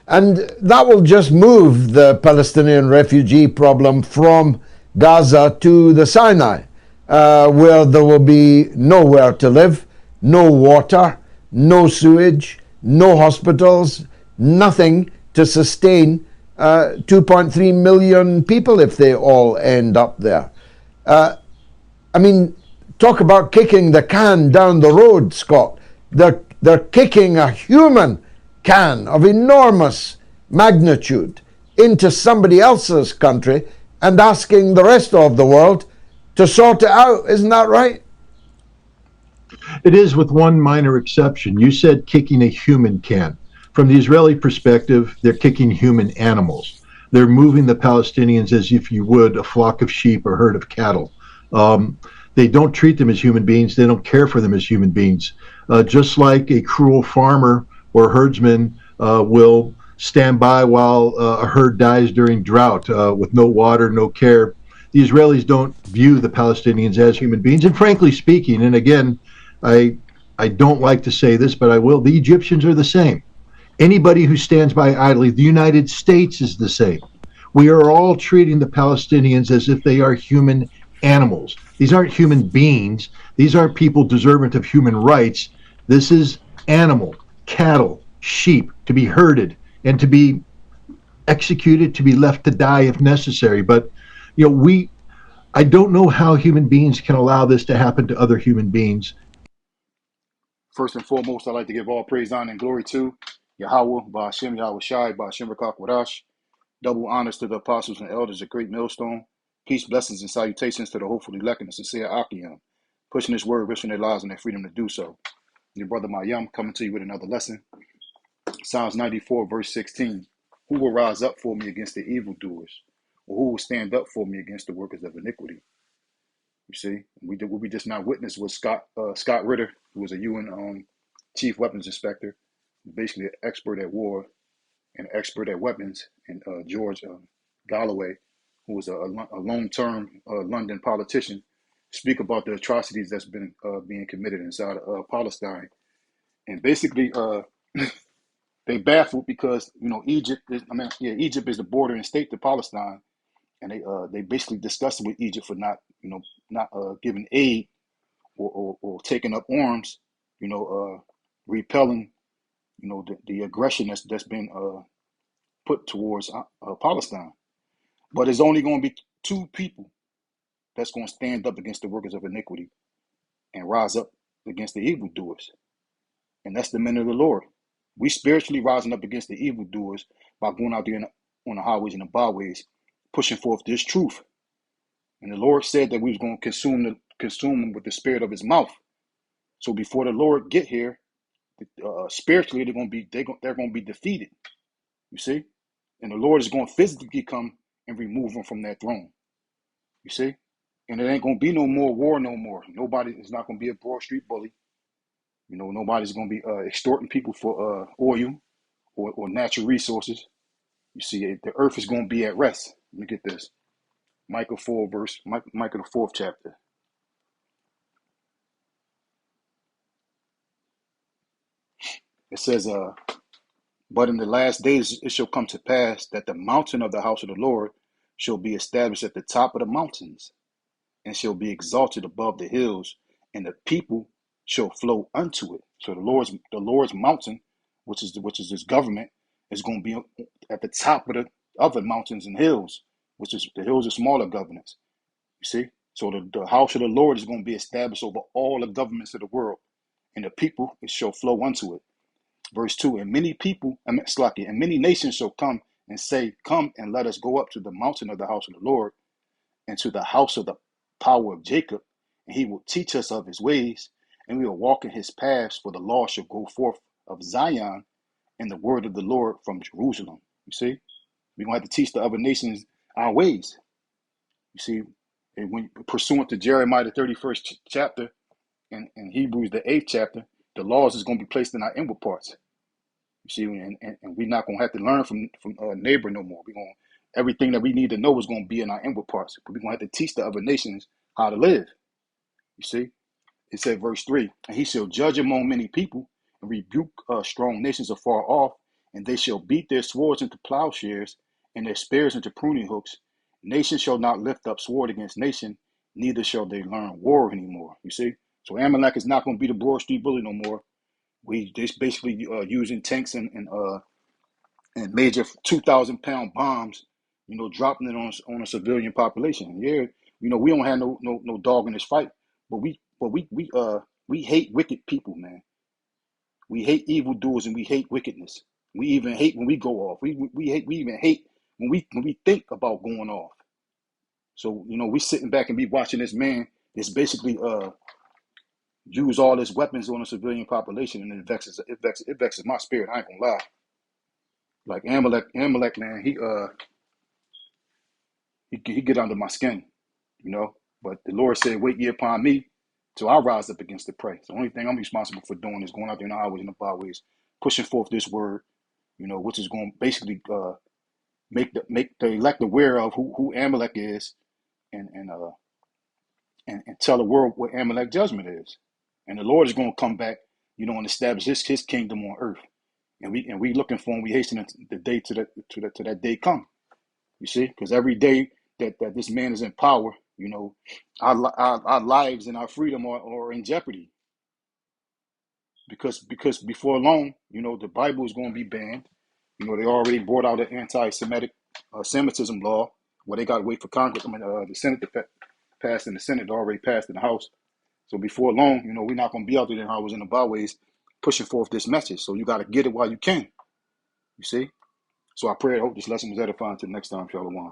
And that will just move the Palestinian refugee problem from Gaza to the Sinai, where there will be nowhere to live, no water, no sewage, no hospitals, nothing to sustain 2.3 million people if they all end up there. I mean, talk about kicking the can down the road, Scott. They're kicking a human can of enormous magnitude into somebody else's country and asking the rest of the world to sort it out. Isn't that right? It is, with one minor exception. You said kicking a human can. From the Israeli perspective, they're kicking human animals. They're moving the Palestinians as if you would a flock of sheep or herd of cattle. Um, they don't treat them as human beings. They don't care for them as human beings. Just like a cruel farmer or herdsman will stand by while a herd dies during drought with no water, no care. The Israelis don't view the Palestinians as human beings. And frankly speaking, and again, I I don't like to say this, but I will. The Egyptians are the same. Anybody who stands by idly, the United States is the same. We are all treating the Palestinians as if they are human animals. These aren't human beings. These aren't people deserving of human rights. This is animal, cattle, sheep to be herded and to be executed, to be left to die if necessary. But I don't know how human beings can allow this to happen to other human beings. First and foremost, I'd like to give all praise, honor, and glory to Yahweh, Ba'ashem, Yahweh Shai, Ba'ashem Rakak Wadash. Double honors to the apostles and elders of Great Millstone. Peace, blessings, and salutations to the hopeful elect and the sincere Akiam, pushing this word, risking their lives and their freedom to do so. Your brother Mayam coming to you with another lesson. Psalms 94, verse 16. Who will rise up for me against the evildoers? Or who will stand up for me against the workers of iniquity? You see, what we just now witnessed was Scott Ritter, who was a UN chief weapons inspector, basically an expert at war and an expert at weapons, and George Galloway, who was a long-term London politician, speak about the atrocities that's been being committed inside Palestine. And basically, they baffled because Egypt is the bordering state to Palestine, and they basically disgusted with Egypt for not giving aid or taking up arms, repelling the aggression that's been put towards Palestine. But it's only going to be two people that's going to stand up against the workers of iniquity and rise up against the evildoers, and that's the men of the Lord. We spiritually rising up against the evildoers by going out there on the highways and the byways, pushing forth this truth. And the Lord said that we was going to consume them with the spirit of His mouth. So before the Lord get here, spiritually they're going to be defeated. You see, and the Lord is going to physically come and remove them from that throne. You see, and it ain't going to be no more war, no more. Nobody is not going to be a Broad Street bully. Nobody's going to be extorting people for oil or natural resources. You see, the earth is going to be at rest. Let me get this. Micah 4 verse, Micah the 4th chapter. It says, but in the last days it shall come to pass that the mountain of the house of the Lord shall be established at the top of the mountains, and shall be exalted above the hills, and the people shall flow unto it. So the Lord's mountain, which is His government, is going to be at the top of the other mountains and hills, which is the hills of smaller governments. You see, so the house of the Lord is going to be established over all the governments of the world, and the people shall flow unto it. Verse 2, and many people, and many nations shall come and say, come and let us go up to the mountain of the house of the Lord, and to the house of the power of Jacob, and He will teach us of His ways, and we will walk in His paths, for the law shall go forth of Zion, and the word of the Lord from Jerusalem. You see, we're going to have to teach the other nations our ways. You see, and when pursuant to Jeremiah the 31st chapter and Hebrews the 8th chapter, the laws is going to be placed in our inward parts. You see, and we're not going to have to learn from a neighbor no more. We're going everything that we need to know is going to be in our inward parts. But we're going to have to teach the other nations how to live. You see, it said verse 3, and He shall judge among many people and rebuke strong nations afar off, and they shall beat their swords into plowshares and their spears into pruning hooks. Nation shall not lift up sword against nation, neither shall they learn war anymore. You see? So Amalek is not going to be the Broad Street Bully no more. We just basically using tanks and major 2,000-pound bombs, dropping it on a civilian population. Yeah, we don't have no dog in this fight, but we hate wicked people, man. We hate evildoers and we hate wickedness. We even hate when we go off. We even hate when we think about going off. So we sitting back and be watching this man that's basically use all his weapons on a civilian population, and it vexes my spirit. I ain't gonna lie. Like Amalek, man, he get under my skin, But the Lord said, "Wait ye upon me, till I rise up against the prey." So the only thing I'm responsible for doing is going out there in the highways and the byways, pushing forth this word, which is going to basically make the elect aware of who Amalek is, and and tell the world what Amalek judgment is. And the Lord is going to come back, and establish his kingdom on earth. And we looking for him. We hasten the day to that day come. You see, because every day that this man is in power, our lives and our freedom are in jeopardy. Because before long, the Bible is going to be banned. They already brought out an anti-Semitic Semitism law where they got to wait for Congress. The Senate to pass in the Senate. It already passed in the House. So before long, we're not going to be out there in highways and the byways pushing forth this message. So you got to get it while you can. You see. So I pray. I hope this lesson was edifying. Till next time, Shalom.